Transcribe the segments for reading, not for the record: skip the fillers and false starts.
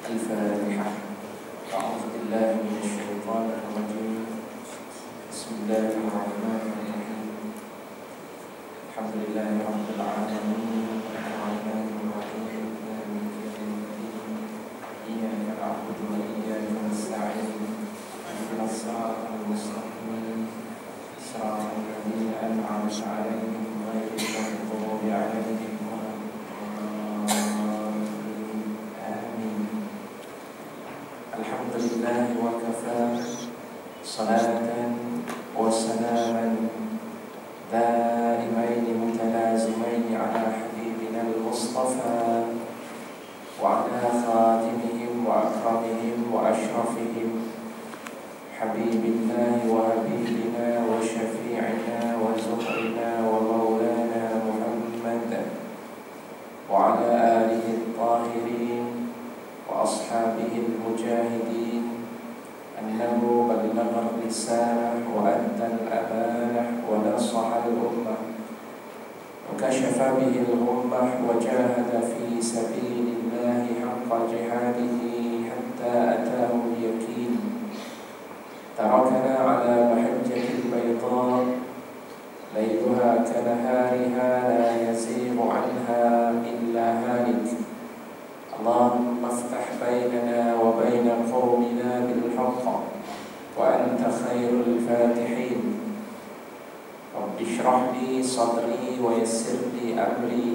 الفاتحة. أعوذ بالله من الشيطان الرجيم. بسم الله الرحمن الرحيم. الحمد لله رب العالمين الرحمن الرحيم مالك يوم الدين إياك نعبد وإياك نستعين اهدنا الصراط المستقيم صراط الذين أنعمت عليهم غير المغضوب عليهم ولا الضالين آمين. الحمد لله وكفى صلاة وسلاما دائمين متلازمين على حبيبنا المصطفى وعلى خاتمهم وأكرمهم وأشرفهم حبيب الله وحبيبنا وشفيعنا وزهرنا ومولانا محمد وعلى آله الطاهرين وأصحابه المجاهدين أنه بلغ الرسالة وأدى الأمانة ونصح الأمة وكشف به الغمة وجاهد في سبيل الله حق جهاده حتى أتاه اليقين. تركنا على محجة البيضاء ليلها كنهارها لا يزيغ عنها إلا هالك. اللهم افتح بيننا وبين قومنا بالحق وأنت خير الفاتحين. رب اشرح لي صدري ويسر لي أمري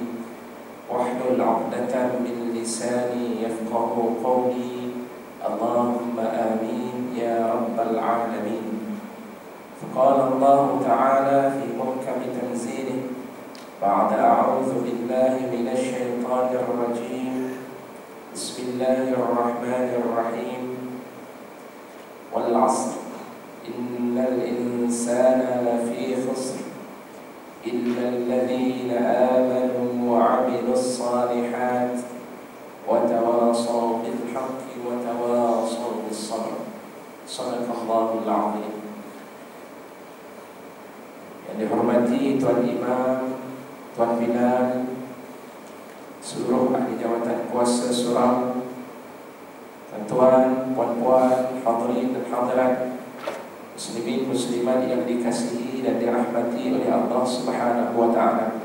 واحلل عقدة من لساني يفقه قولي. اللهم آمين يا رب العالمين. فقال الله تعالى في محكم تنزيله بعد أعوذ بالله من الشيطان الرجيم بسم الله الرحمن الرحيم والعصر إن الإنسان لفي خسر إلا الذين آمنوا وعملوا الصالحات وتواصوا بالحق وتواصوا بالصبر. صدق الله العظيم. Yang dihormati Tuan Imam, Tuan Bilal, seluruh ahli jawatan kuasa surau, tuan-tuan, puan-puan, hadirin dan hadirat, muslimin muslimat yang dikasihi dan dirahmati oleh Allah Subhanahu wa taala.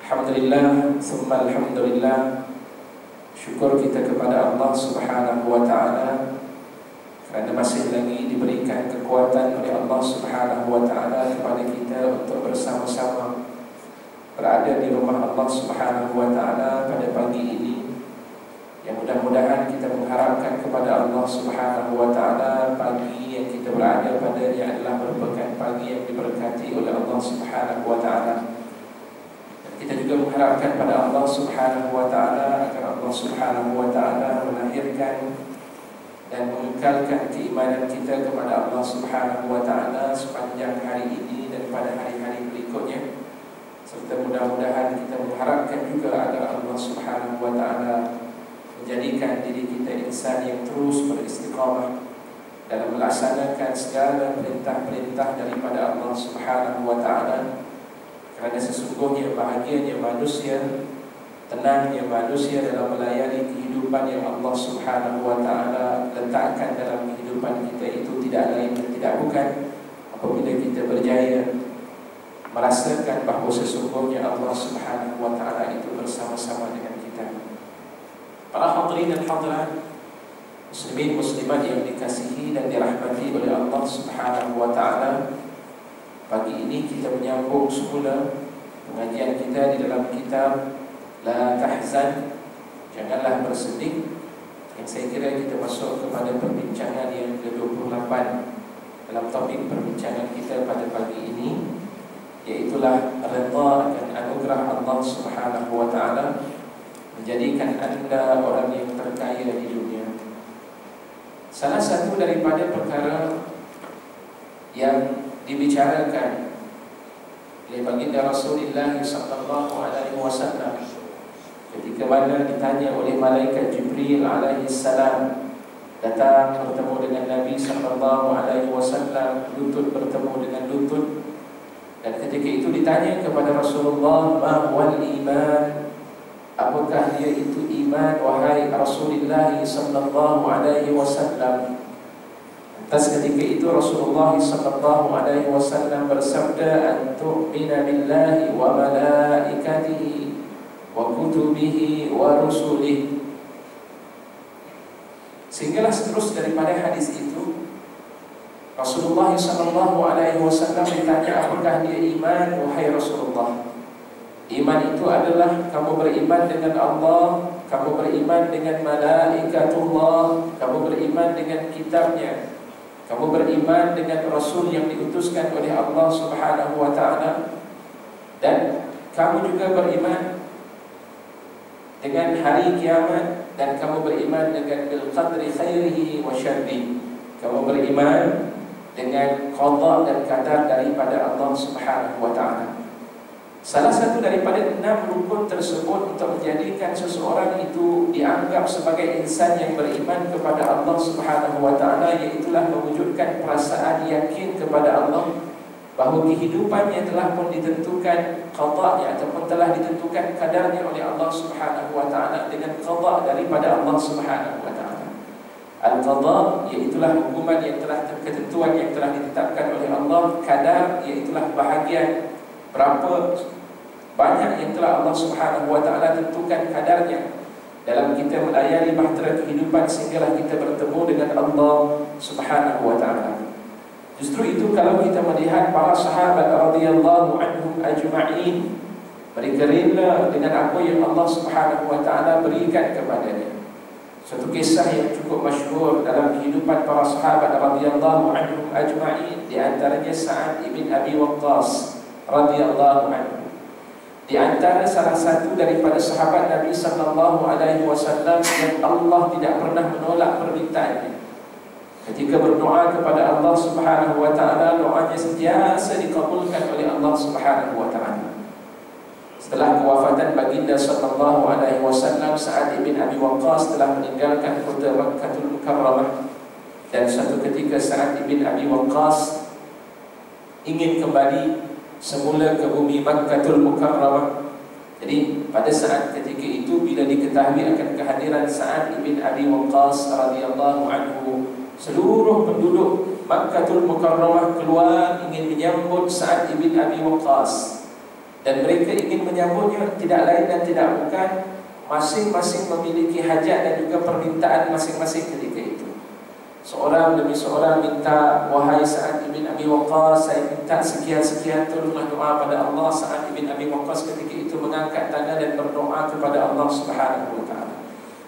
Alhamdulillah, summa alhamdulillah. Syukur kita kepada Allah Subhanahu wa taala kerana masih lagi diberikan kekuatan oleh Allah Subhanahu wa taala kepada kita untuk bersama-sama berada di rumah Allah Subhanahu wa taala pada pagi ini. Yang mudah-mudahan kita mengharapkan kepada Allah Subhanahu wa taala pagi yang kita berada padanya adalah merupakan pagi yang diberkati oleh Allah Subhanahu wa taala. Dan kita juga mengharapkan pada Allah Subhanahu wa taala agar Allah Subhanahu wa taala melahirkan dan mengekalkan keimanan kita kepada Allah Subhanahu wa taala sepanjang hari ini dan pada hari-hari berikutnya. Serta mudah-mudahan kita mengharapkan juga agar Allah Subhanahu wa taala menjadikan diri kita insan yang terus beristiqamah dalam melaksanakan segala perintah-perintah daripada Allah Subhanahu wa taala. Kerana sesungguhnya bahagianya manusia, tenangnya manusia dalam melayani kehidupan yang Allah Subhanahu wa taala letakkan dalam kehidupan kita itu tidak lain dan tidak bukan apabila kita berjaya merasakan bahawa sesungguhnya Allah Subhanahu wa taala itu bersama-sama dengan kita. Para hadirin dan hadirat, muslimin muslimat yang dikasihi dan dirahmati oleh Allah Subhanahu wa taala, pagi ini kita menyambung semula pengajian kita di dalam kitab La Tahzan, janganlah bersedih. Yang saya kira kita masuk kepada perbincangan yang ke-28 dalam topik perbincangan kita pada pagi ini, iaitulah redha akan anugerah Allah Subhanahu wa taala menjadikan anda orang yang terkaya di dunia. Salah satu daripada perkara yang dibicarakan oleh baginda Rasulullah sallallahu alaihi wasallam ketika mana ditanya oleh malaikat Jibril alaihi salam, datang bertemu dengan Nabi sallallahu alaihi wasallam, lutut bertemu dengan lutut. Dan ketika itu ditanya kepada Rasulullah, ma huwal iman? apakah dia itu iman wahai Rasulullah sallallahu alaihi wasallam? Atas ketika itu Rasulullah sallallahu alaihi wasallam bersabda, "Antu'mina billahi wa malaikatihi wa kutubihi wa rusulihi." Sehinggalah seterus daripada hadis itu Rasulullah sallallahu alaihi wasallam ditanya, apakah dia iman wahai Rasulullah? Iman itu adalah kamu beriman dengan Allah, kamu beriman dengan malaikatullah, kamu beriman dengan kitabnya, kamu beriman dengan Rasul yang diutuskan oleh Allah subhanahu wa ta'ala, dan kamu juga beriman dengan hari kiamat, dan kamu beriman dengan bil qadri khairihi wa syarrihi. Kamu beriman dengan qada dan qadar daripada Allah subhanahu wa ta'ala. Salah satu daripada 6 rukun tersebut untuk menjadikan seseorang itu dianggap sebagai insan yang beriman kepada Allah subhanahu wa ta'ala, iaitulah mewujudkan perasaan yakin kepada Allah bahawa kehidupannya telah pun ditentukan qada'nya ataupun telah ditentukan kadarnya oleh Allah subhanahu wa ta'ala dengan qada' daripada Allah subhanahu wa ta'ala. Al-qada' iaitulah hukuman yang telah ketentuan yang telah ditetapkan oleh Allah. Kadar iaitulah bahagian berapa banyak yang telah Allah subhanahu wa ta'ala tentukan kadarnya dalam kita melayani bahtera kehidupan sehinggalah kita bertemu dengan Allah subhanahu wa ta'ala. Justru itu kalau kita melihat para sahabat radhiyallahu anhum ajma'in, mereka rela dengan apa yang Allah subhanahu wa ta'ala berikan kepadanya. Satu kisah yang cukup masyhur dalam kehidupan para sahabat radhiyallahu anhum ajma'in, di antaranya Sa'ad ibn Abi Waqqas radhiyallahu anhu. Di antara salah satu daripada sahabat Nabi sallallahu alaihi wasallam yang Allah tidak pernah menolak permintaannya. Ketika berdoa kepada Allah subhanahu wa ta'ala, doanya sentiasa dikabulkan oleh Allah subhanahu wa ta'ala. Setelah kewafatan baginda sallallahu alaihi wasallam, Sa'ad ibn Abi Waqqas telah meninggalkan kota Makkahul Mukarramah, dan suatu ketika Sa'ad ibn Abi Waqqas ingin kembali semula ke bumi Makkahul Mukarramah. Jadi pada saat ketika itu bila diketahui akan kehadiran Sa'ad ibn Abi Waqqas radhiyallahu anhu, seluruh penduduk Makkahul Mukarramah keluar ingin menyambut Sa'ad ibn Abi Waqqas, dan mereka ingin menyambutnya tidak lain dan tidak bukan masing-masing memiliki hajat dan juga permintaan masing-masing ketika itu. Seorang demi seorang minta, wahai Sa'ad ibn Abi Waqqas, saya minta sekian-sekian, tolonglah doa pada Allah. Sa'ad ibn Abi Waqqas ketika itu mengangkat tangan dan berdoa kepada Allah subhanahu wa ta'ala.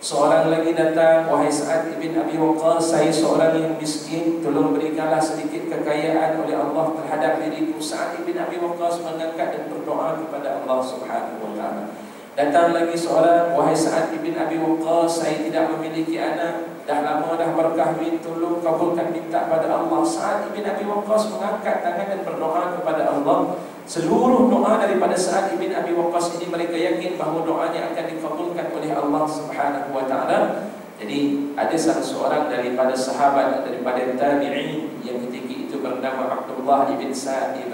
Seorang lagi datang, wahai Sa'ad ibn Abi Waqqas, saya seorang yang miskin, tolong berikanlah sedikit kekayaan oleh Allah terhadap diriku. Sa'ad ibn Abi Waqqas mengangkat dan berdoa kepada Allah subhanahu wa ta'ala. Datang lagi seorang, wahai Sa'ad ibn Abi Waqqas, saya tidak memiliki anak, dah lama dah berkahwin, tolong kabulkan minta pada Allah. Sa'ad ibn Abi Waqqas mengangkat tangan dan berdoa kepada Allah. Seluruh doa daripada Sa'ad ibn Abi Waqqas ini mereka yakin bahawa doanya akan dikabulkan oleh Allah subhanahu wa ta'ala. Jadi ada salah seorang daripada sahabat, daripada tabi'in yang ketika itu bernama Abdullah ibn Sa'id.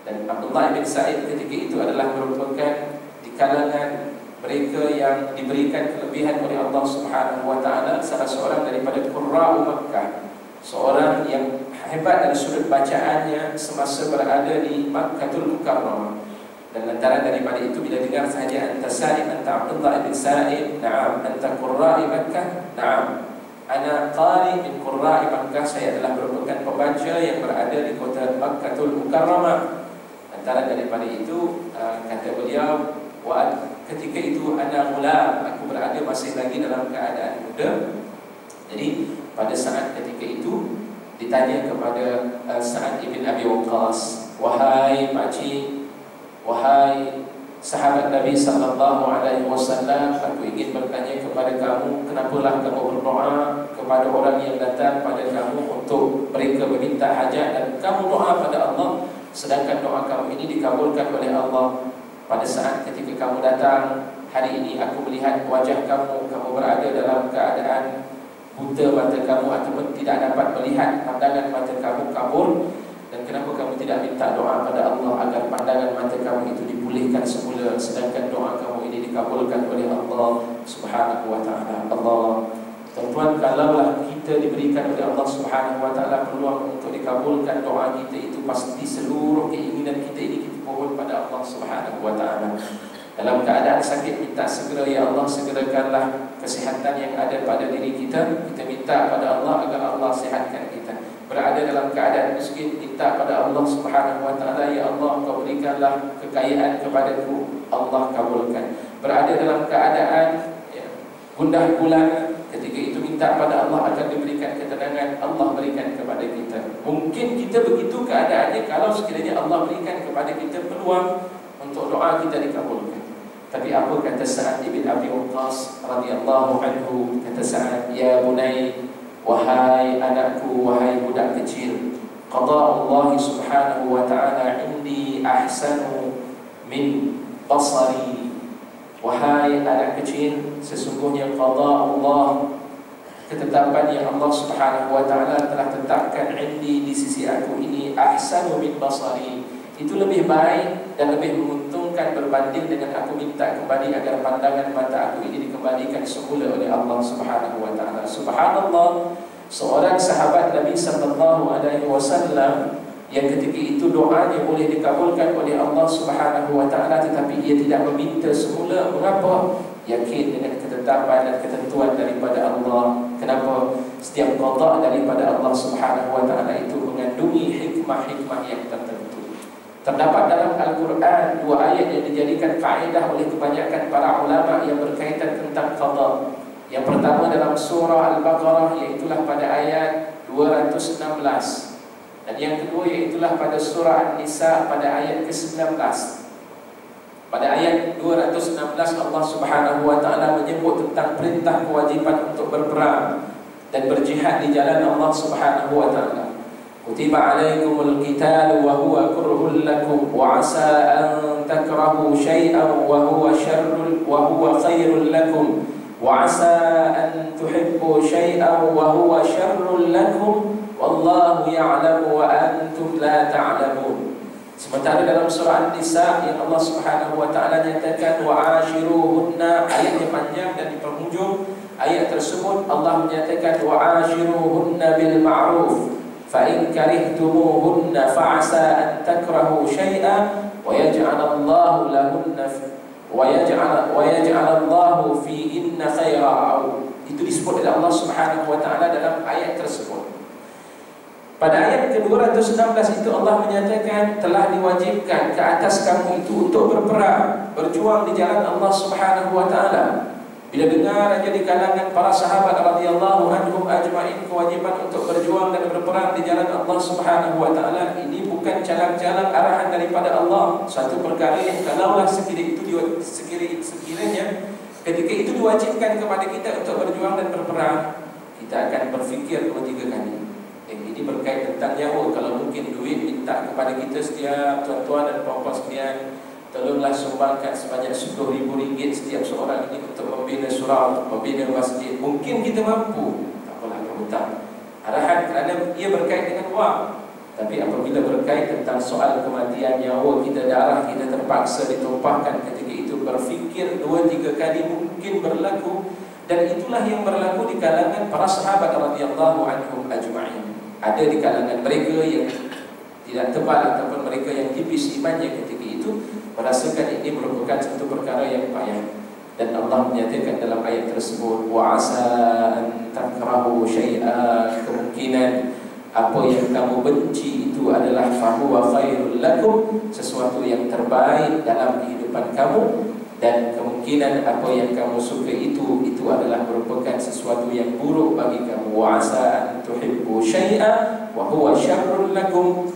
Dan Abdullah ibn Sa'id ketika itu adalah merupakan di kalangan mereka yang diberikan kelebihan oleh Allah subhanahu wa ta'ala, salah seorang daripada Qurra'u Makkah, seorang yang hebat dari sudut bacaannya semasa berada di Makkahul Mukarramah. Dan lantaran daripada itu bila dengar sahaja anta Sa'id, anta Abdullah ibn Sa'id, na'am, anta Qurra'i Makkah, na'am, ana qari min Qurra'i Makkah, saya adalah merupakan pembaca yang berada di kota Makkahul Mukarramah. Lantaran daripada itu kata beliau, ketika itu ana ghulam, aku berada masih lagi dalam keadaan muda. Jadi pada saat ketika itu ditanya kepada Sa'ad ibn Abi Waqqas, wahai pakcik, wahai sahabat Nabi sallallahu alaihi wasallam, aku ingin bertanya kepada kamu, kenapalah kamu berdoa kepada orang yang datang pada kamu untuk mereka meminta hajat, dan kamu doa pada Allah, sedangkan doa kamu ini dikabulkan oleh Allah. Pada saat ketika kamu datang hari ini, aku melihat wajah kamu, kamu berada dalam keadaan buta mata kamu ataupun tidak dapat melihat, pandangan mata kamu kabur. Dan kenapa kamu tidak minta doa pada Allah agar pandangan mata kamu itu dipulihkan semula, sedangkan doa kamu ini ini dikabulkan oleh Allah Subhanahu wa taala. Allah, tuan-tuan, kalaulah kita diberikan oleh Allah Subhanahu wa taala peluang untuk dikabulkan doa kita, itu pasti seluruh keinginan kita ini kita mohon pada Allah Subhanahu wa taala. Dalam keadaan sakit, minta segera, ya Allah, segerakanlah kesihatan yang ada pada diri kita. Kita minta pada Allah agar Allah sihatkan kita. Berada dalam keadaan miskin, minta pada Allah Subhanahu wa taala, ya Allah, Engkau berikanlah kekayaan kepadaku, Allah kabulkan. Berada dalam keadaan gundah gulana, ketika itu minta pada Allah akan diberikan ketenangan, Allah berikan kepada kita. Mungkin kita begitu keadaannya kalau sekiranya Allah berikan kepada kita peluang untuk doa kita dikabulkan. Tapi apa kata Sa'ad bin Abi Waqqas radhiyallahu anhu? Kata Sa'ad, ya bunai, wahai anakku, wahai budak kecil, qada Allah Subhanahu wa ta'ala indi ahsanu min basari. Wahai anak kecil, sesungguhnya qada Allah, ketetapan yang Allah Subhanahu wa ta'ala telah tetapkan indi, di sisi aku ini, ahsanu min basari, itu lebih baik dan lebih menguntungkan berbanding dengan aku minta kembali agar pandangan mata aku ini dikembalikan semula oleh Allah Subhanahu wa taala. Subhanallah, seorang sahabat Nabi sallallahu alaihi wasallam yang ketika itu doanya boleh dikabulkan oleh Allah Subhanahu wa taala, tetapi ia tidak meminta semula. Mengapa? Yakin dengan ketetapan dan ketentuan daripada Allah. Kenapa? Setiap qada daripada Allah Subhanahu wa taala itu mengandungi hikmah-hikmah yang tertentu. Terdapat dalam Al-Quran dua ayat yang dijadikan kaedah oleh kebanyakan para ulama yang berkaitan tentang qada. Yang pertama dalam surah Al-Baqarah, iaitulah pada ayat 216. Dan yang kedua iaitulah pada surah An-Nisa pada ayat ke-19. Pada ayat 216 Allah Subhanahu wa taala menyebut tentang perintah kewajipan untuk berperang dan berjihad di jalan Allah Subhanahu wa taala. Kutiba alaikumul qitalu wa huwa kurhul lakum wa asa an takrahu syai'an wa huwa khairul lakum wa asa an tuhibbu syai'an wa huwa syarrul lakum wallahu ya'lamu wa antum la ta'lamun. Sementara dalam surah An-Nisa yang Allah Subhanahu wa taala nyatakan wa ashiruhunna, ayatnya panjang dan di penghujung ayat tersebut Allah menyatakan wa ashiruhunna bil ma'ruf فَإِنْ كَرِهْتُمُوهُنَّ فَعَسَىٰ أَنْ تَكْرَهُوا شَيْئًا وَيَجْعَلَ اللَّهُ فِيهِنَّ خَيْرًا. Itu disebut oleh Allah Subhanahu wa taala dalam ayat tersebut. Pada ayat ke-216 itu Allah menyatakan telah diwajibkan ke atas kamu itu untuk berperang, berjuang di jalan Allah Subhanahu wa taala. Bila dengar aja di kalangan para sahabat radhiyallahu anhum ajma'in kewajiban untuk berjuang dan berperang di jalan Allah Subhanahu wa taala, ini bukan calang-calang arahan daripada Allah. Satu perkara yang kalaulah sekiranya ketika itu diwajibkan kepada kita untuk berjuang dan berperang, kita akan berfikir 2-3 kali. Ini berkait tentang nyawa. Kalau mungkin duit minta kepada kita setiap tuan-tuan dan puan-puan sekalian, tolonglah sumbangkan sebanyak RM10,000 setiap seorang ini untuk membina surau, membina masjid. Mungkin kita mampu, tak apalah, hutang. Arahan kerana ia berkait dengan wang. Tapi apabila berkait tentang soal kematian nyawa kita, darah kita terpaksa ditumpahkan, ketika itu berfikir 2-3 kali mungkin berlaku. Dan itulah yang berlaku di kalangan para sahabat radhiyallahu anhum ajma'in. Ada di kalangan mereka yang tidak tebal ataupun mereka yang tipis imannya ketika itu merasakan ini merupakan satu perkara yang payah. Dan Allah menyatakan dalam ayat tersebut wa asa an takrahu syai'a, kemungkinan apa yang kamu benci itu adalah fahuwa khairul lakum, sesuatu yang terbaik dalam kehidupan kamu. Dan kemungkinan apa yang kamu suka itu adalah merupakan sesuatu yang buruk bagi kamu. Wa asa an tuhibbu syai'a wa huwa syarrul lakum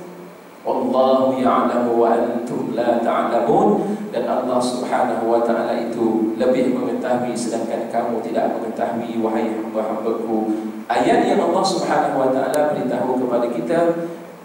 wallahu ya'lamu wa antum la ta'lamun. Dan Allah Subhanahu wa ta'ala itu lebih mengetahui sedangkan kamu tidak mengetahui, wahai hamba-hambaku. Ayat yang Allah Subhanahu wa ta'ala beritahu kepada kita,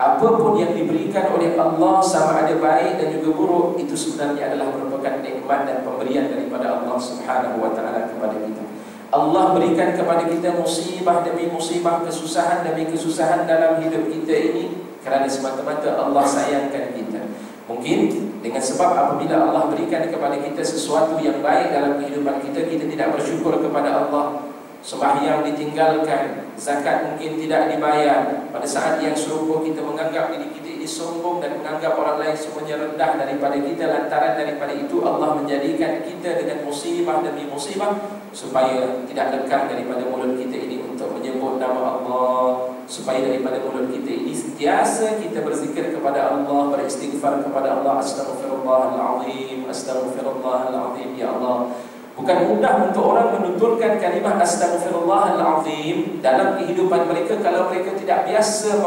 apapun yang diberikan oleh Allah sama ada baik dan juga buruk, itu sebenarnya adalah merupakan nikmat dan pemberian daripada Allah Subhanahu wa ta'ala kepada kita. Allah berikan kepada kita musibah demi musibah, kesusahan demi kesusahan dalam hidup kita ini kerana semata-mata Allah sayangkan kita. Mungkin Dengan sebab apabila Allah berikan kepada kita sesuatu yang baik dalam kehidupan kita, kita tidak bersyukur kepada Allah. Sembahyang ditinggalkan, zakat mungkin tidak dibayar. Pada saat yang serupa kita menganggap diri kita ini sombong dan menganggap orang lain semuanya rendah daripada kita. Lantaran daripada itu Allah menjadikan kita dengan musibah demi musibah, supaya tidak lekang daripada mulut kita ini untuk menyebut nama Allah, supaya daripada mulut kita ini sentiasa kita berzikir kepada Allah, beristighfar kepada Allah. Astaghfirullahaladzim, astaghfirullahaladzim. Ya Allah, bukan mudah untuk orang menuturkan kalimah astaghfirullahaladzim dalam kehidupan mereka kalau mereka tidak biasa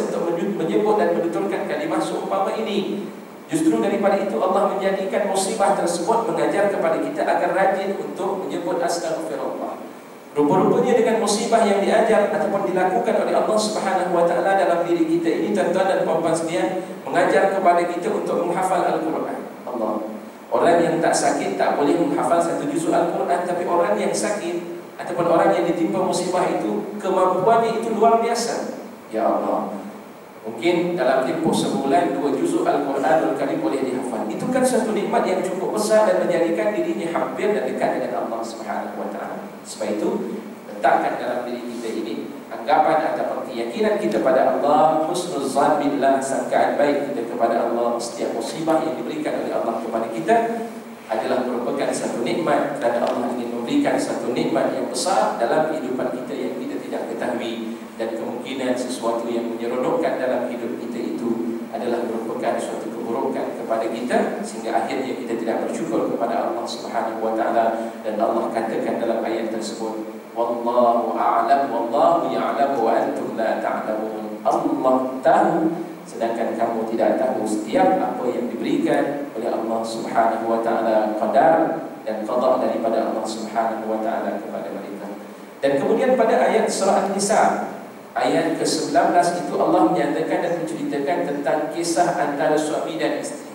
untuk menyebut dan menuturkan kalimah seumpama ini. Justru daripada itu Allah menjadikan musibah tersebut mengajar kepada kita agar rajin untuk menyebut astagfirullah. Rupa-rupanya dengan musibah yang diajar ataupun dilakukan oleh Allah Subhanahu wa taala dalam diri kita ini, tuan-tuan dan puan-puan sekalian, mengajar kepada kita untuk menghafal Al-Quran. Allah. Orang yang tak sakit tak boleh menghafal satu juzuk Al-Quran, tapi orang yang sakit ataupun orang yang ditimpa musibah itu, kemampuannya itu luar biasa. Ya Allah, mungkin dalam tempoh sebulan 2 juzuk Al-Quranul Karim boleh dihafal. Itu kan satu nikmat yang cukup besar dan menjadikan dirinya hampir dan dekat dengan Allah Subhanahu wa taala. Sebab itu, letakkan dalam diri kita ini anggapan ataupun keyakinan kita pada Allah, husnuzan billah, sangkaan baik kita kepada Allah. Setiap musibah yang diberikan oleh Allah kepada kita adalah merupakan satu nikmat, dan Allah ingin memberikan satu nikmat yang besar dalam kehidupan kita yang kita tidak ketahui. Dan kemungkinan sesuatu yang menyeronokkan dalam hidup kita itu adalah merupakan suatu keburukan kepada kita, sehingga akhirnya kita tidak bersyukur kepada Allah Subhanahu wa taala. Dan Allah katakan dalam ayat tersebut, wallahu a'lam wallahu ya'lamu wa antum la ta'lamun. Allah tahu sedangkan kamu tidak tahu. Setiap apa yang diberikan oleh Allah Subhanahu wa taala, qadar dan qada daripada Allah Subhanahu wa taala kepada mereka. Dan kemudian pada ayat surah An-Nisa ayat ke-19 itu Allah menyatakan dan menceritakan tentang kisah antara suami dan isteri.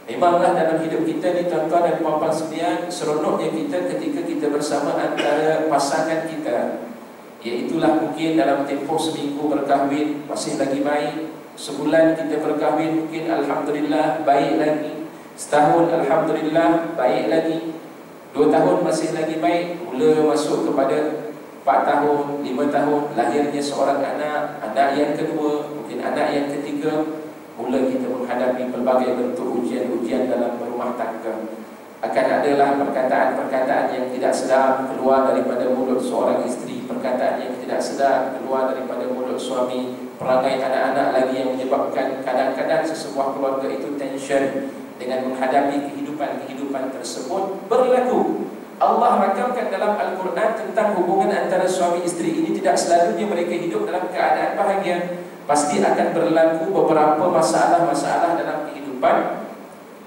Memanglah dalam hidup kita ni, tuan-tuan dan puan-puan sekalian, seronoknya kita ketika kita bersama antara pasangan kita. Iaitulah mungkin dalam tempoh seminggu berkahwin masih lagi baik, sebulan kita berkahwin mungkin alhamdulillah baik lagi, setahun alhamdulillah baik lagi, 2 tahun masih lagi baik, mula masuk kepada 4 tahun, 5 tahun, lahirnya seorang anak, anak yang kedua, mungkin anak yang ketiga, mula kita menghadapi pelbagai bentuk ujian-ujian dalam berumah tangga. Akan adalah perkataan-perkataan yang tidak sedap keluar daripada mulut seorang isteri, perkataan yang tidak sedap keluar daripada mulut suami, perangai anak-anak lagi yang menyebabkan kadang-kadang sesebuah keluarga itu tension dengan menghadapi kehidupan tersebut berlaku. Allah rakamkan dalam Al-Quran tentang hubungan antara suami isteri ini tidak selalunya mereka hidup dalam keadaan bahagia. Pasti akan berlaku beberapa masalah-masalah dalam kehidupan.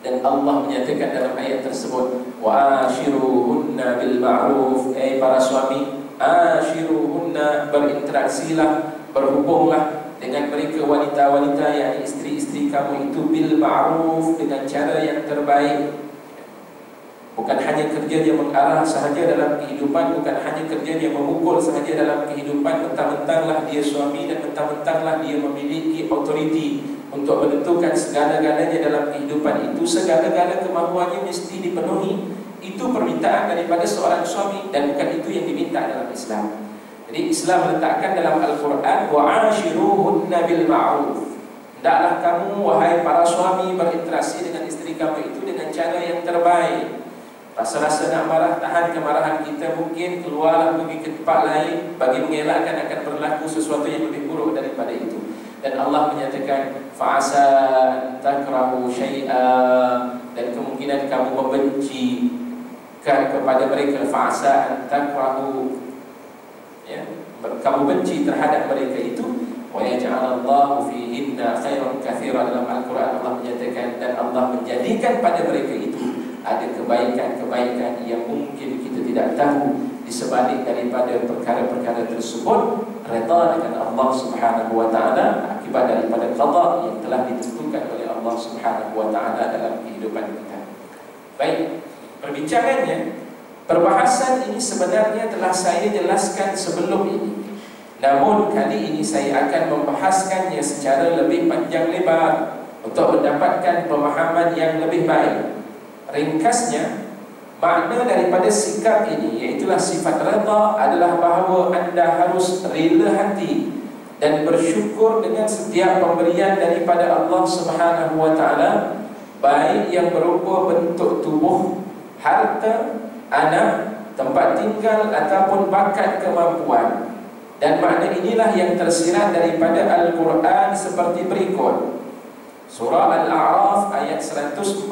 Dan Allah menyatakan dalam ayat tersebut, wa ashiruhunna bil ma'ruf. Para suami, ashiruhunna, berinteraksilah, berhubunglah dengan mereka wanita-wanita yang isteri-isteri kamu itu bil ma'ruf, dengan cara yang terbaik. Bukan hanya kerja dia mengarah sahaja dalam kehidupan, bukan hanya kerja dia memukul sahaja dalam kehidupan, mentang-mentanglah dia suami dan mentang-mentanglah dia memiliki autoriti untuk menentukan segala-galanya dalam kehidupan itu. Segala-gala kemahuannya mesti dipenuhi. Itu permintaan daripada seorang suami, dan bukan itu yang diminta dalam Islam. Jadi Islam meletakkan dalam Al-Quran, wa'ashiruhunna bil ma'ruf. Hendaklah kamu wahai para suami berinteraksi dengan isteri kamu itu dengan cara yang terbaik. Rasa-rasa nak marah, tahan kemarahan kita, mungkin keluarlah pergi ke tempat lain bagi mengelakkan akan berlaku sesuatu yang lebih buruk daripada itu. Dan Allah menyatakan fa'asa takrahu syai'a, dan kemungkinan kamu membenci kepada mereka. Fa'asa takrahu, ya, kamu benci terhadap mereka itu. Wa yaj'alallahu fihinna khairan katsira. Dalam Al-Quran Allah menyatakan, dan Allah menjadikan pada mereka itu ada kebaikan-kebaikan yang mungkin kita tidak tahu. Di sebalik daripada perkara-perkara tersebut, redha dengan Allah Subhanahu wa taala akibat daripada qada yang telah ditentukan oleh Allah Subhanahu wa taala dalam kehidupan kita. Baik, perbincangannya, perbahasan ini sebenarnya telah saya jelaskan sebelum ini. Namun kali ini saya akan membahaskannya secara lebih panjang lebar. untuk mendapatkan pemahaman yang lebih baik. Ringkasnya, makna daripada sikap ini, iaitulah sifat redha, adalah bahawa anda harus rela hati dan bersyukur dengan setiap pemberian daripada Allah Subhanahu wa taala, baik yang berupa bentuk tubuh, harta, anak, tempat tinggal ataupun bakat kemampuan. Dan makna inilah yang tersirat daripada Al-Quran seperti berikut. Surah Al-A'raf ayat 144.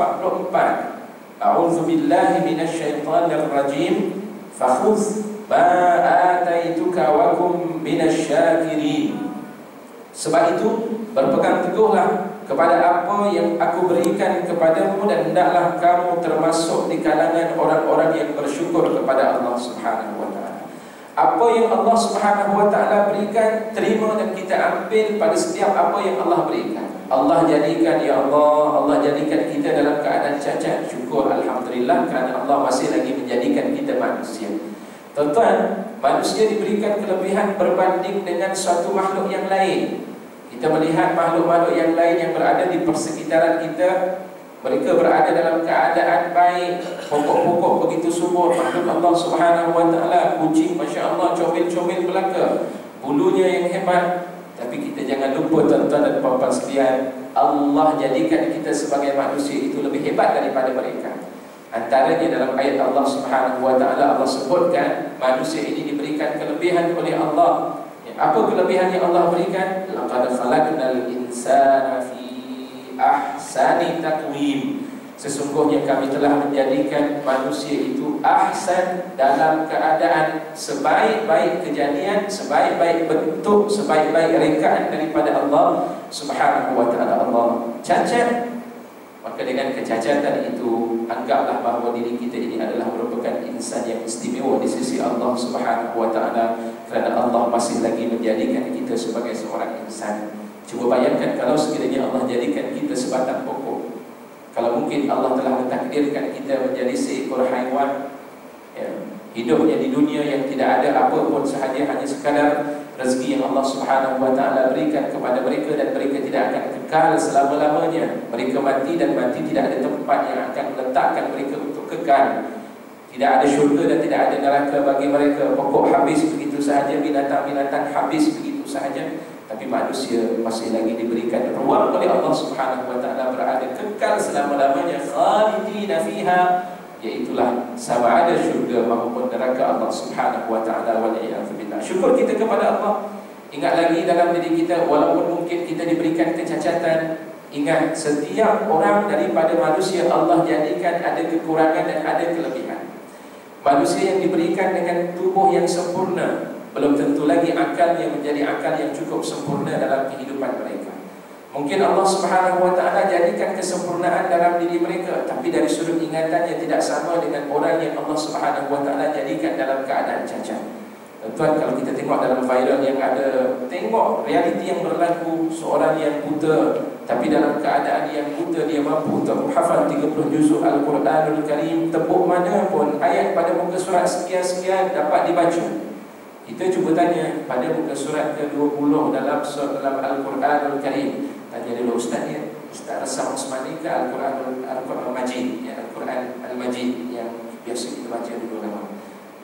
A'udzu billahi minasyaitonir rajim. Fakhudh ma ataituka wa kum minasyakirin. Sebab itu berpegang teguhlah kepada apa yang aku berikan kepadamu, dan hendaklah kamu termasuk di kalangan orang-orang yang bersyukur kepada Allah Subhanahu wa taala. Apa yang Allah Subhanahu wa taala berikan, terima dan kita ambil pada setiap apa yang Allah berikan. Allah jadikan, ya Allah, Allah jadikan kita dalam keadaan cacat, syukur alhamdulillah, kerana Allah masih lagi menjadikan kita manusia. Tuan-tuan, manusia diberikan kelebihan berbanding dengan suatu makhluk yang lain. Kita melihat makhluk-makhluk yang lain yang berada di persekitaran kita, mereka berada dalam keadaan baik, pokok-pokok begitu subur. Makhluk Allah Subhanahu wa taala, kucing Masya Allah comel-comel belaka, bulunya yang hebat. Tapi kita jangan lupa tuan-tuan dan puan-puan sekalian, Allah jadikan kita sebagai manusia itu lebih hebat daripada mereka. Antaranya dalam ayat Allah Subhanahu wa taala, Allah sebutkan manusia ini diberikan kelebihan oleh Allah. Apa kelebihan yang Allah berikan? Laqad khalaqnal insana fi ahsani taqwim. Sesungguhnya kami telah menjadikan manusia itu ahsan, dalam keadaan sebaik-baik kejadian, sebaik-baik bentuk, sebaik-baik rekaan daripada Allah Subhanahu wa taala. Allah cacat, maka dengan kecacatan itu anggaplah bahawa diri kita ini adalah merupakan insan yang istimewa di sisi Allah Subhanahu wa taala, kerana Allah masih lagi menjadikan kita sebagai seorang insan. Cuba bayangkan kalau sekiranya Allah jadikan kita sebatang pokok. Kalau mungkin Allah telah mentakdirkan kita menjadi seekor haiwan, ya, hidupnya di dunia yang tidak ada apa pun sahaja, hanya sekadar rezeki yang Allah Subhanahu wa taala berikan kepada mereka, dan mereka tidak akan kekal selama-lamanya. Mereka mati, dan mati tidak ada tempat yang akan meletakkan mereka untuk kekal. Tidak ada syurga dan tidak ada neraka bagi mereka. Pokok habis begitu sahaja, binatang-binatang habis begitu sahaja. Tapi manusia masih lagi diberikan ruang oleh Allah Subhanahu wa taala berada kekal selama-lamanya, khalidina fiha, iaitulah sama ada syurga maupun neraka Allah Subhanahu wa taala. Waliyadzubillah. Syukur kita kepada Allah. Ingat lagi dalam diri kita, walaupun mungkin kita diberikan kecacatan, ingat setiap orang daripada manusia Allah jadikan ada kekurangan dan ada kelebihan. Manusia yang diberikan dengan tubuh yang sempurna, belum tentu lagi akal yang menjadi akal yang cukup sempurna dalam kehidupan mereka. Mungkin Allah Subhanahu wa taala jadikan kesempurnaan dalam diri mereka, tapi dari sudut ingatannya tidak sama dengan orang yang Allah Subhanahu wa taala jadikan dalam keadaan cacat. Tuan, kalau kita tengok dalam viral yang ada, tengok realiti yang berlaku, seorang yang buta, tapi dalam keadaan yang buta dia mampu untuk menghafal 30 juzuk Al-Quranul Karim, tepuk mana pun ayat pada muka surat sekian-sekian dapat dibaca. Kita cuba tanya pada muka surat ke-20 dalam Al-Quranul Karim, tanya dulu Ustaz ya, Ustaz Rasam Osmani ke Al-Quran Majid, ya, Al-Quran Al-Majid yang biasa kita baca dulu nama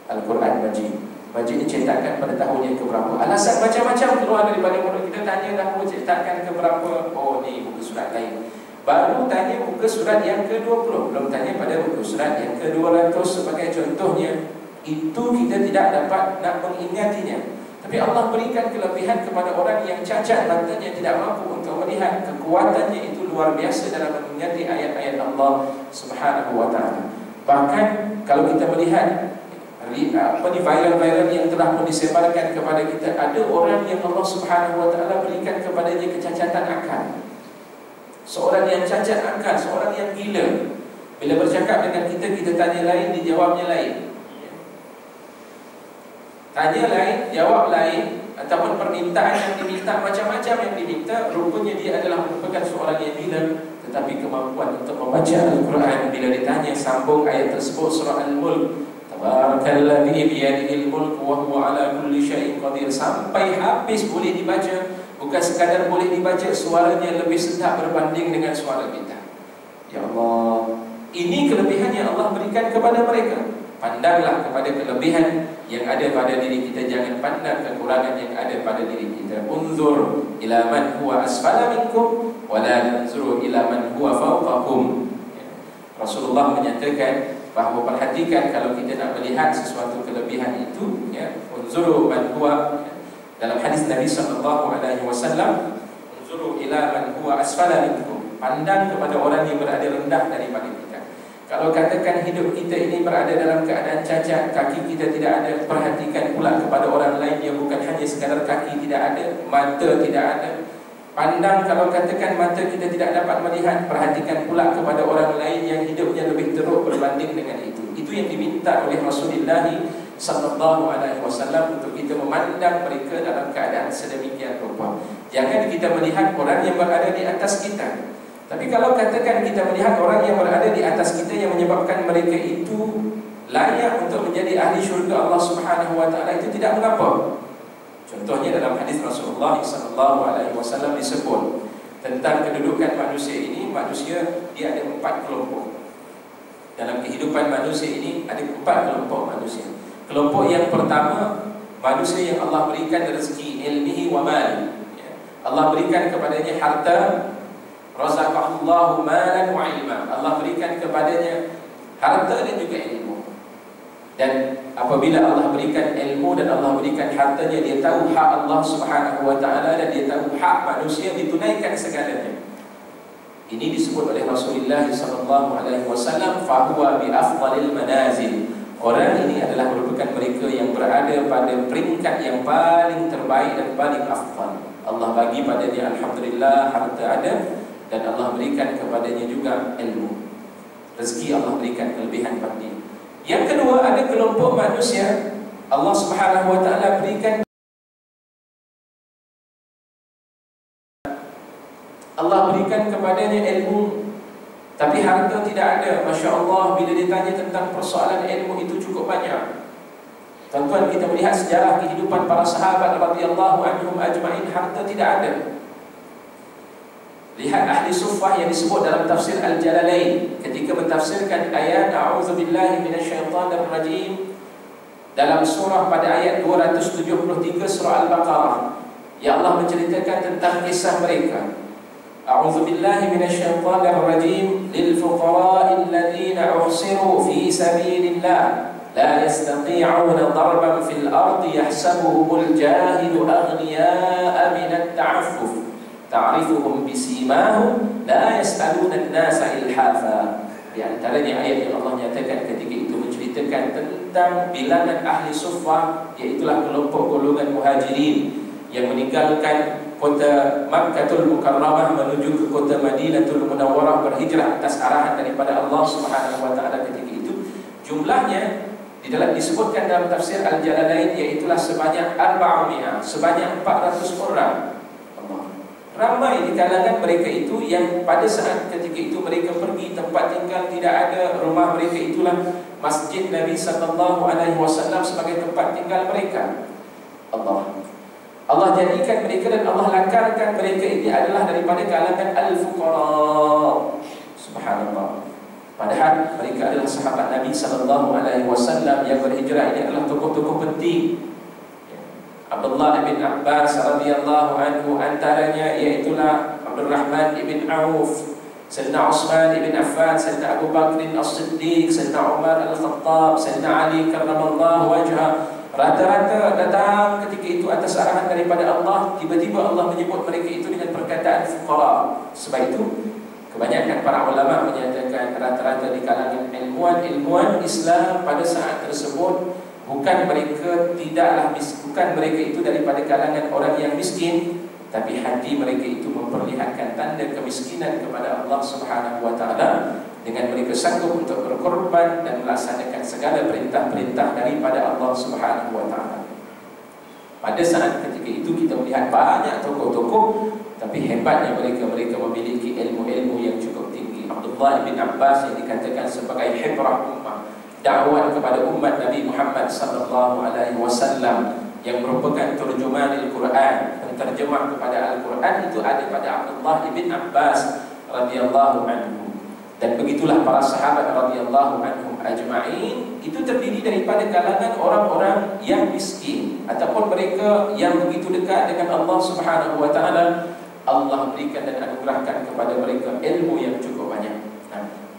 Al-Quran Majid. Majid ini cetakan pada tahun yang keberapa? Alasan macam-macam keluar daripada mulut kita. Tanya dah cetakan keberapa? Oh ni muka surat lain. Baru tanya muka surat yang ke-20, belum tanya pada muka surat yang ke-200 sebagai contohnya. Itu kita tidak dapat nak mengingatinya. Tapi Allah berikan kelebihan kepada orang yang cacat, matanya tidak mampu untuk melihat. Kekuatannya itu luar biasa dalam mengingati ayat-ayat Allah Subhanahu wa taala. Bahkan kalau kita melihat viral-viral yang telah pun disebarkan kepada kita, ada orang yang Allah Subhanahu wa taala berikan kepadanya kecacatan akal. Seorang yang cacat akal, seorang yang gila. Bila bercakap dengan kita, kita tanya lain, dijawabnya lain. Tanya lain, jawab lain, ataupun permintaan yang diminta macam-macam yang diminta, rupanya dia adalah merupakan seorang yang gila. Tetapi kemampuan untuk membaca Al-Quran, bila ditanya sambung ayat tersebut, surah Al-Mulk, Tabarakalladzi biyadihil mulku wa huwa ala kulli syai'in qadir, sampai habis boleh dibaca, Bukan sekadar boleh dibaca, suaranya lebih sedap berbanding dengan suara kita. Ya Allah, ini kelebihan yang Allah berikan kepada mereka. Pandanglah kepada kelebihan yang ada pada diri kita, jangan pandang kekurangan yang ada pada diri kita. Unzur ila man huwa asfala minkum wa la tanzuru ila man huwa fawqakum. Rasulullah menyatakan bahawa perhatikan kalau kita nak melihat sesuatu kelebihan itu, ya, unzuru man huwa, dalam hadis Nabi sallallahu alaihi wasallam, unzuru ila man huwa asfala minkum, pandang kepada orang yang berada rendah daripada kita. Kalau katakan hidup kita ini berada dalam keadaan cacat, kaki kita tidak ada, perhatikan pula kepada orang lain yang bukan hanya sekadar kaki tidak ada, mata tidak ada. Pandang, kalau katakan mata kita tidak dapat melihat, perhatikan pula kepada orang lain yang hidupnya lebih teruk berbanding dengan itu. Itu yang diminta oleh Rasulullah sallallahu alaihi wasallam, untuk kita memandang mereka dalam keadaan sedemikian rupa. Jangan kita melihat orang yang berada di atas kita. Tapi kalau katakan kita melihat orang yang berada di atas kita yang menyebabkan mereka itu layak untuk menjadi ahli syurga Allah Subhanahu wa taala, itu tidak mengapa. Contohnya dalam hadis Rasulullah SAW disebut tentang kedudukan manusia ini. Manusia dia ada 4 kelompok. Dalam kehidupan manusia ini ada 4 kelompok manusia. Kelompok yang pertama, manusia yang Allah berikan rezeki, ilmihi wa mali, ya. Allah berikan kepadanya harta, razaqahullahu malan wa ilma. Allah berikan kepadanya harta dan juga ilmu. Dan apabila Allah berikan ilmu dan Allah berikan hartanya, dia tahu hak Allah Subhanahu wa taala dan dia tahu hak manusia, ditunaikan segalanya. Ini disebut oleh Rasulullah sallallahu alaihi wasallam, fahuwa bi afdalil manazil. Orang ini adalah merupakan mereka yang berada pada peringkat yang paling terbaik dan paling afdal. Allah bagi padanya alhamdulillah harta ada, dan Allah berikan kepadanya juga ilmu. Rezeki Allah berikan kelebihan pada dia. Yang kedua, ada kelompok manusia Allah Subhanahu wa taala berikan, Allah berikan kepadanya ilmu, tapi harta tidak ada. Masya Allah, bila ditanya tentang persoalan ilmu itu cukup banyak. Tuan-tuan, kita melihat sejarah kehidupan para sahabat radhiyallahu anhum ajma'in, harta tidak ada. Lihat ahli suffah yang disebut dalam tafsir Al-Jalalain ketika mentafsirkan ayat a'udzubillahi minasyaitonir rajim dalam surah pada ayat 273 surah Al-Baqarah. Ya Allah menceritakan tentang kisah mereka. A'udzubillahi minasyaitonir rajim, lil fuqara'il ladzina uhsiru fi sabilillah la yastati'una darban fil ardi yahsabuhumul jahilu aghniya'a minat ta'affuf ta'rifuhum bisimahum la yas'aluna an-nasa ilhafa. Di antaranya ayat yang Allah nyatakan ketika itu menceritakan tentang bilangan ahli suffah, iaitulah kelompok golongan muhajirin yang meninggalkan kota Makkahul Mukarramah menuju ke kota Madinatul Munawwarah, berhijrah atas arahan daripada Allah Subhanahu wa taala ketika itu. Jumlahnya di dalam disebutkan dalam tafsir Al-Jalalain, iaitulah sebanyak 400, sebanyak 400 orang. Ramai di kalangan mereka itu yang pada saat ketika itu mereka pergi, tempat tinggal tidak ada, rumah mereka itulah masjid Nabi sallallahu alaihi wasallam sebagai tempat tinggal mereka. Allah jadikan mereka dan Allah lakarkan mereka ini adalah daripada kalangan al-fuqara. Subhanallah. Padahal mereka adalah sahabat Nabi sallallahu alaihi wasallam yang berhijrah, ini adalah tokoh-tokoh penting. Abdullah bin Abbas radhiyallahu anhu antaranya, iaitulah Abdurrahman bin Auf, Sayyidina Utsman bin Affan, Sayyidina Abu Bakr As-Siddiq, Sayyidina Umar Al-Khattab, Sayyidina Ali karramallahu wajhah. Rata-rata datang ketika itu atas arahan daripada Allah. Tiba-tiba Allah menyebut mereka itu dengan perkataan fuqara. Sebab itu kebanyakan para ulama menyatakan rata-rata di kalangan ilmuwan Islam pada saat tersebut bukan mereka itu daripada kalangan orang yang miskin, tapi hati mereka itu memperlihatkan tanda kemiskinan kepada Allah Subhanahu wa taala dengan mereka sanggup untuk berkorban dan melaksanakan segala perintah-perintah daripada Allah Subhanahu wa taala. Pada saat ketika itu kita melihat banyak tokoh-tokoh, tapi hebatnya mereka memiliki ilmu-ilmu yang cukup tinggi. Abdullah bin Abbas yang dikatakan sebagai hibrah ummah, dakwah kepada umat Nabi Muhammad sallallahu alaihi wasallam, yang merupakan terjemahan Al-Quran, menterjemah kepada Al-Quran itu ada pada Abdullah ibn Abbas radhiyallahu anhu. Dan begitulah para sahabat radhiyallahu anhum ajma'in itu terdiri daripada kalangan orang-orang yang miskin ataupun mereka yang begitu dekat dengan Allah Subhanahu wa taala. Allah berikan dan anugerahkan kepada mereka ilmu yang cukup banyak.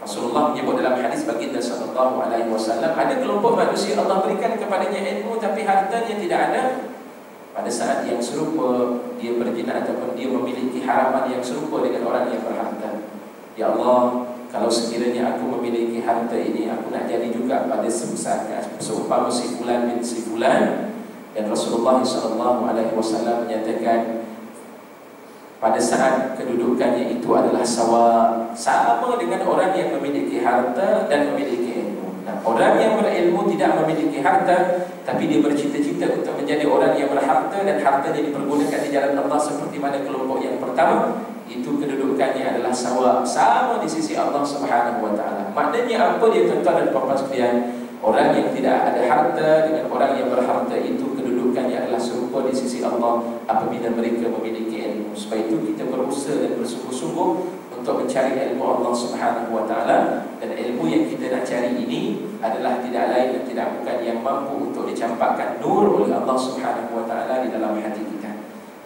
Rasulullah menyebut dalam hadis baginda sallallahu alaihi wasallam, ada kelompok manusia Allah berikan kepadanya ilmu tapi hartanya tidak ada. Pada saat yang serupa dia berzina ataupun dia memiliki harapan yang serupa dengan orang yang berharta. Ya Allah, kalau sekiranya aku memiliki harta ini, aku nak jadi juga pada sebesar seumpama si fulan bin si fulan. Dan Rasulullah sallallahu alaihi wasallam menyatakan pada saat kedudukannya itu adalah sama dengan orang yang memiliki harta dan memiliki ilmu. Nah, orang yang berilmu tidak memiliki harta, tapi dia bercita-cita untuk menjadi orang yang berharta dan hartanya dipergunakan di jalan Allah seperti mana kelompok yang pertama, itu kedudukannya adalah sama di sisi Allah Subhanahu wa taala. Maknanya apa dia, tuan-tuan dan puan-puan sekalian? Orang yang tidak ada harta dengan orang yang berharta itu kedudukannya adalah serupa di sisi Allah apabila mereka memiliki ilmu. Sebab itu kita berusaha dan bersungguh-sungguh untuk mencari ilmu Allah Subhanahu wa taala, dan ilmu yang kita nak cari ini adalah tidak lain dan tidak bukan yang mampu untuk dicampakkan nur oleh Allah Subhanahu wa taala di dalam hati kita.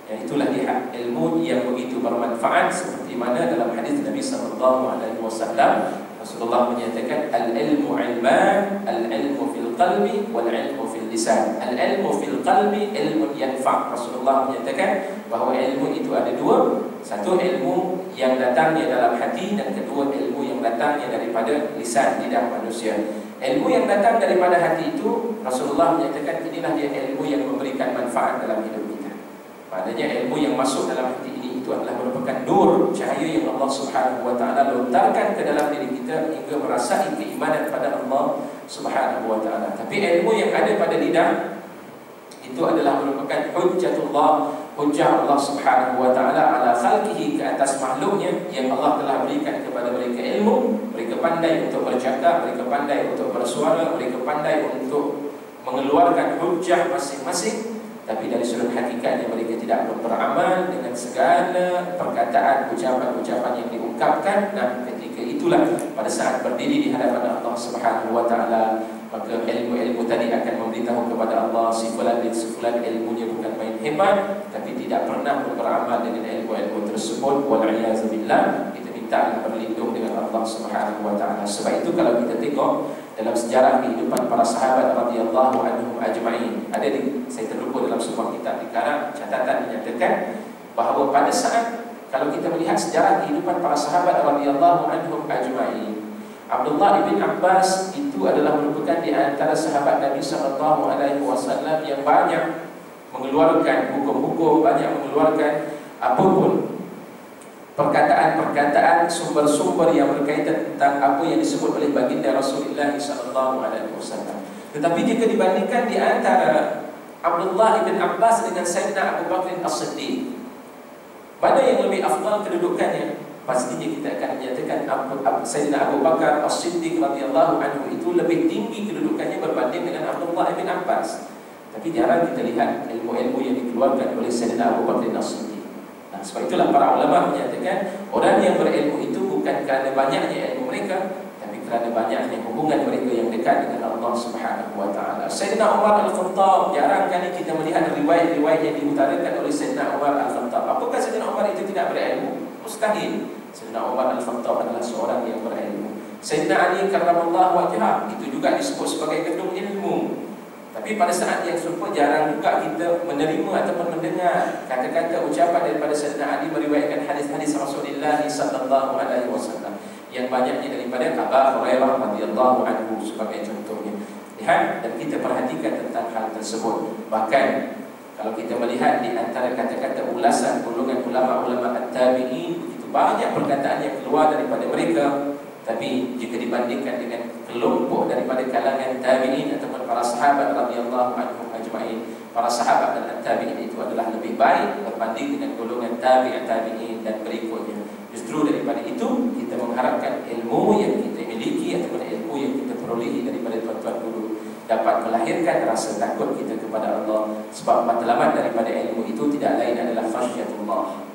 Yang itulah dia ilmu yang begitu bermanfaat seperti mana dalam hadis Nabi sallallahu alaihi wasallam Rasulullah menyatakan al-ilmu ilman, al-ilmu fil qalbi wal-ilmu fil lisan. Al-ilmu fil qalbi ilmu yanfa'. Rasulullah menyatakan bahawa ilmu itu ada dua. Satu ilmu yang datangnya dalam hati, dan kedua ilmu yang datangnya daripada lisan, lidah manusia. Ilmu yang datang daripada hati itu Rasulullah menyatakan inilah dia ilmu yang memberikan manfaat dalam hidup kita. Maknanya ilmu yang masuk dalam hati ini itu adalah merupakan nur, cahaya yang Allah Subhanahu wa taala lontarkan ke dalam diri kita hingga merasai keimanan pada Allah Subhanahu wa taala. Tapi ilmu yang ada pada lidah itu adalah merupakan hujjatullah, hujjah Allah Subhanahu wa taala ala khalqihi, ke atas makhluknya yang Allah telah berikan kepada mereka ilmu. Mereka pandai untuk bercakap, mereka pandai untuk bersuara, mereka pandai untuk mengeluarkan hujjah masing-masing. Tapi dari sudut hakikatnya mereka tidak beramal dengan segala perkataan, ucapan-ucapan yang diungkapkan. Nah, ketika itulah pada saat berdiri di hadapan Allah Subhanahu wa taala, maka ilmu-ilmu tadi akan memberitahu kepada Allah, si fulan bin si fulan ilmunya bukan main hebat, tapi tidak pernah beramal dengan ilmu-ilmu tersebut. Wal-'iyadzu billah. Kita minta berlindung dengan Allah Subhanahu wa taala. Sebab itu kalau kita tengok dalam sejarah kehidupan para sahabat radhiyallahu anhum ajma'in, saya terlupa dalam sebuah kitab dikarang catatan menyatakan bahawa pada saat kalau kita melihat sejarah kehidupan para sahabat radhiyallahu anhum ajma'in, Abdullah ibn Abbas itu adalah merupakan di antara sahabat Nabi sallallahu alaihi wasallam yang banyak mengeluarkan hukum-hukum, banyak mengeluarkan apapun perkataan-perkataan, sumber-sumber yang berkaitan tentang apa yang disebut oleh baginda Rasulullah sallallahu alaihi wasallam. Tetapi jika dibandingkan di antara Abdullah ibn Abbas dengan Sayyidina Abu Bakr As-Siddiq, mana yang lebih afdal kedudukannya? Pastinya kita akan menyatakan Sayyidina Abu Bakar As-Siddiq radhiyallahu anhu itu lebih tinggi kedudukannya berbanding dengan Abdullah ibn Abbas. Tapi jarang kita lihat ilmu-ilmu yang dikeluarkan oleh Sayyidina Abu Bakr As-Siddiq. Nah, sebab itulah para ulama menyatakan orang yang berilmu itu bukan kerana banyaknya ilmu mereka, tapi kerana banyaknya hubungan mereka yang dekat dengan Allah Subhanahu wa taala. Sayyidina Umar Al-Khattab, jarang kali kita melihat riwayat-riwayat yang diutarakan oleh Sayyidina Umar Al-Khattab. Apakah Sayyidina Umar itu tidak berilmu? Mustahil. Sayyidina Umar Al-Khattab adalah seorang yang berilmu. Sayyidina Ali karramallahu wajhah itu juga disebut sebagai gedung ilmu. Tapi pada saat yang serupa jarang juga kita menerima ataupun mendengar kata-kata ucapan daripada Sayyidina Ali meriwayatkan hadis-hadis Rasulullah sallallahu alaihi wasallam yang banyaknya daripada Abu Hurairah radhiyallahu anhu sebagai contohnya. Lihat dan kita perhatikan tentang hal tersebut. Bahkan kalau kita melihat di antara kata-kata ulasan golongan ulama-ulama at-tabi'in, begitu banyak perkataan yang keluar daripada mereka. Tapi jika dibandingkan dengan kelompok daripada kalangan tabi'in ataupun para sahabat radhiyallahu anhum ajma'in, para sahabat dan tabi'in itu adalah lebih baik berbanding dengan golongan tabi'in dan berikutnya. Justru daripada itu kita mengharapkan ilmu yang kita miliki ataupun ilmu yang kita perolehi daripada tuan-tuan guru dapat melahirkan rasa takut kita kepada Allah. Sebab matlamat daripada ilmu itu tidak lain adalah khasyatullah.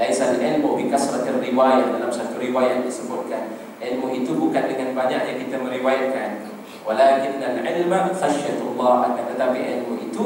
Laisal ilmu bi kasratir riwayah. Dalam satu riwayat disebutkan, ilmu itu bukan dengan banyaknya kita meriwayatkan, walakinnal ilma khasyatullah. Akan tetapi ilmu itu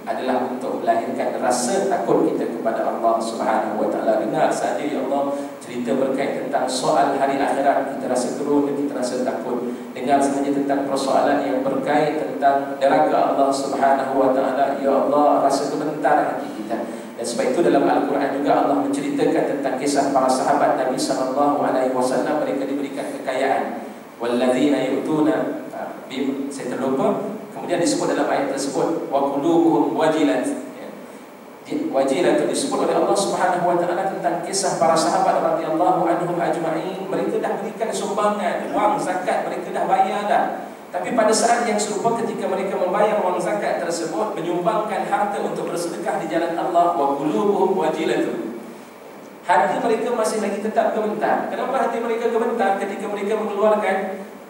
adalah untuk melahirkan rasa takut kita kepada Allah Subhanahu wa taala. Dengar saja ya Allah cerita berkait tentang soal hari akhirat, kita rasa gerun dan kita rasa takut. Dengar saja tentang persoalan yang berkait tentang neraka Allah Subhanahu wa taala, ya Allah rasa gemetar hati kita. Dan sebab itu dalam Al-Quran juga Allah menceritakan tentang kisah para sahabat Nabi sallallahu alaihi wasallam. Mereka diberikan kekayaan. Walladzina yu'tuna, saya terlupa. Kemudian disebut dalam ayat tersebut, wa qulubuhum wajilat. Wajilat itu disebut oleh Allah Subhanahu wa taala tentang kisah para sahabat radhiyallahu anhum ajma'in. Mereka dah berikan sumbangan, wang zakat mereka dah bayar dah. Tapi pada saat yang serupa, ketika mereka membayar wang zakat tersebut, menyumbangkan harta untuk bersedekah di jalan Allah, wa qulubuhum wajilatun, hati mereka masih lagi tetap gemetar. Kenapa hati mereka gemetar ketika mereka mengeluarkan?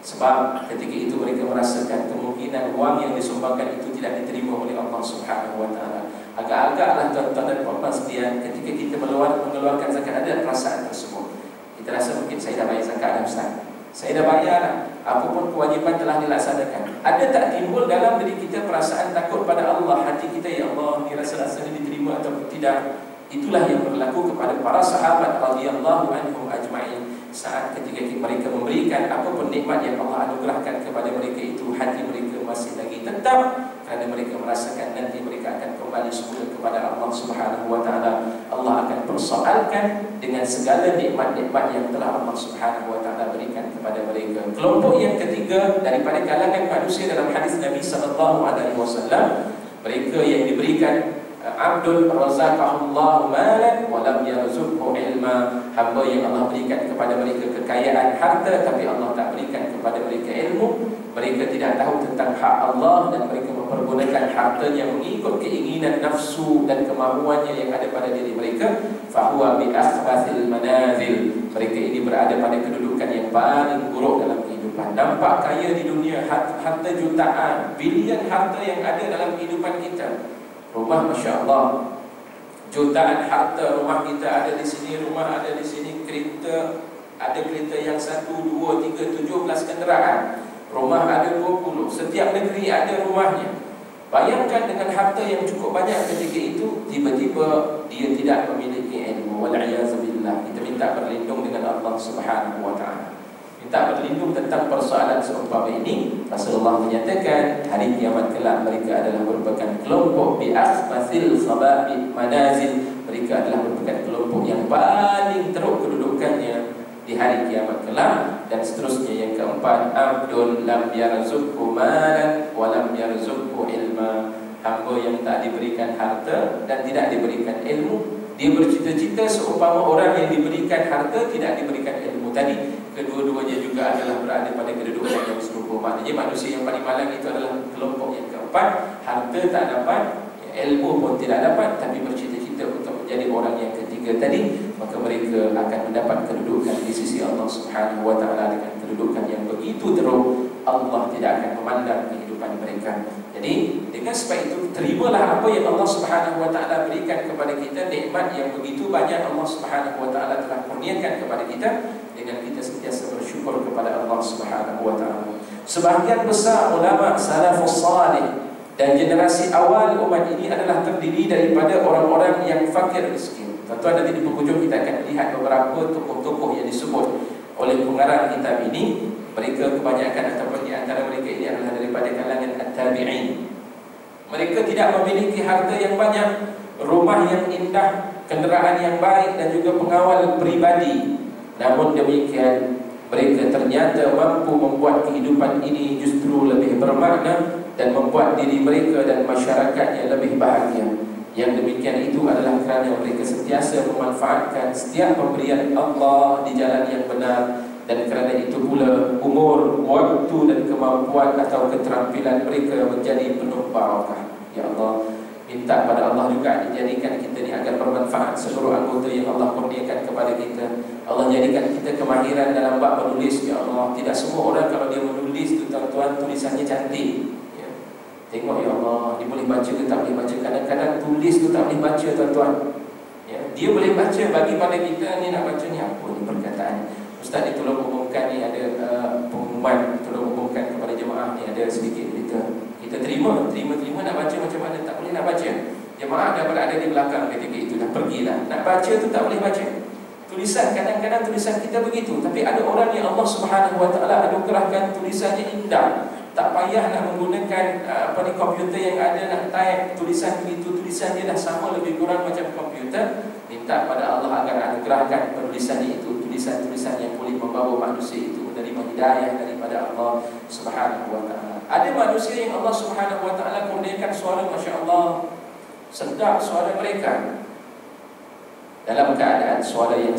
Sebab ketika itu mereka merasakan kemungkinan wang yang disumbangkan itu tidak diterima oleh Allah Subhanahu wa taala. Agak-agaklah tuan-tuan dan puan-puan sekalian, ketika kita mengeluarkan zakat, ada perasaan tersebut. Kita rasa mungkin saya dah bayar zakat dah Ustaz, saya dah bayar dah, apapun kewajipan telah dilaksanakan. Ada tak timbul dalam diri kita perasaan takut pada Allah? Hati kita, ya Allah, ni rasa-rasa ni diterima atau tidak? Itulah yang berlaku kepada para sahabat radhiyallahu anhum ajma'in. Saat ketika mereka memberikan apapun nikmat yang Allah anugerahkan kepada mereka itu, hati mereka masih lagi tetap, kerana mereka merasakan nanti mereka akan kembali semula kepada Allah Subhanahu wa taala. Allah akan persoalkan dengan segala nikmat-nikmat yang telah Allah Subhanahu wa taala berikan kepada mereka. Kelompok yang ketiga daripada kalangan manusia dalam hadis Nabi sallallahu alaihi wasallam, mereka yang diberikan abdul razaqahullahu malan wa lam yarzuqhu ilma, hamba yang Allah berikan kepada mereka kekayaan harta tapi Allah tak berikan kepada mereka ilmu. Mereka tidak tahu tentang hak Allah dan mereka mempergunakan hartanya mengikut keinginan nafsu dan kemahuannya yang ada pada diri mereka. Fahuwa bi akhbathil manazil, mereka ini berada pada kedudukan yang paling buruk dalam kehidupan. Nampak kaya di dunia, harta jutaan, bilion harta yang ada dalam kehidupan kita. Rumah Masya Allah, jutaan harta rumah kita ada di sini, rumah ada di sini, kereta, ada kereta yang 1, 2, 3, 17 kenderaan, rumah ada 20, setiap negeri ada rumahnya. Bayangkan dengan harta yang cukup banyak ketika itu, tiba-tiba dia tidak memiliki ilmu. Wal'iyazubillah. Kita minta berlindung dengan Allah Subhanahu wa ta'ala, minta berlindung tentang persoalan seumpama ini. Rasulullah menyatakan hari kiamat kelak mereka adalah merupakan kelompok bi akhbathil khaba'i manazil, mereka adalah merupakan kelompok yang paling teruk kedudukannya di hari kiamat kelak. Dan seterusnya yang keempat, abdul lam yarzuqhu malan wa lam yarzuqhu ilma, hamba yang tak diberikan harta dan tidak diberikan ilmu. Dia bercita-cita seumpama orang yang diberikan harta tidak diberikan ilmu tadi. Kedua-duanya juga adalah berada pada kedudukan yang serupa. Maknanya manusia yang paling malang itu adalah kelompok yang keempat. Harta tak dapat, ilmu pun tidak dapat, tapi bercita-cita untuk menjadi orang yang ketiga tadi. Maka mereka akan mendapat kedudukan di sisi Allah Subhanahu wa ta'ala dengan kedudukan yang begitu teruk. Allah tidak akan memandang kehidupan mereka. Jadi dengan sebab itu, terimalah apa yang Allah Subhanahu wa ta'ala berikan kepada kita. Nikmat yang begitu banyak Allah Subhanahu wa ta'ala telah kurniakan kepada kita, dengan kita sentiasa bersyukur kepada Allah Subhanahu wa ta'ala. Sebahagian besar ulama salafus salih dan generasi awal umat ini adalah terdiri daripada orang-orang yang fakir miskin. Tuan-tuan, nanti di penghujung kita akan melihat beberapa tokoh-tokoh yang disebut oleh pengarang kitab ini. Mereka kebanyakan ataupun di antara mereka ini adalah daripada kalangan at-tabi'in. Mereka tidak memiliki harta yang banyak, rumah yang indah, kenderaan yang baik dan juga pengawal pribadi. Namun demikian, mereka ternyata mampu membuat kehidupan ini justru lebih bermakna dan membuat diri mereka dan masyarakatnya lebih bahagia. Yang demikian itu adalah kerana mereka sentiasa memanfaatkan setiap pemberian Allah di jalan yang benar. Dan kerana itu pula umur, waktu dan kemampuan atau keterampilan mereka menjadi penuh barakah. Ya Allah, minta pada Allah juga dijadikan kita ni agar bermanfaat seluruh anggota yang Allah kurniakan kepada kita. Allah jadikan kita kemahiran dalam bab menulis. Ya Allah, tidak semua orang kalau dia menulis tu tuan-tuan tulisannya cantik. Tengok ya Allah, dia boleh baca ke tak boleh baca. Kadang-kadang tulis tu tak boleh baca tuan-tuan. Ya, dia boleh baca, bagi pada kita ni nak baca ni apa ni perkataan ni. Ustaz ni tolong umumkan ni, ada pengumuman, tolong umumkan kepada jemaah ni, ada sedikit kita terima nak baca macam mana, tak boleh nak baca. Jemaah dah berada di belakang ketika itu, dah pergilah. Nak baca tu tak boleh baca. Tulisan, kadang-kadang tulisan kita begitu, tapi ada orang yang Allah Subhanahu Wa Taala anugerahkan tulisannya indah. Tak payah nak menggunakan komputer yang ada nak type tulisan begitu, tulisan dia dah sama lebih kurang macam komputer. Minta pada Allah agar anugerahkan penulisan itu, tulisan-tulisan yang boleh membawa manusia itu menerima hidayah daripada Allah Subhanahu Wa Taala. Ada manusia yang Allah Subhanahu Wa Taala kurniakan suara, Masya Allah, sedap suara mereka, dalam keadaan suara yang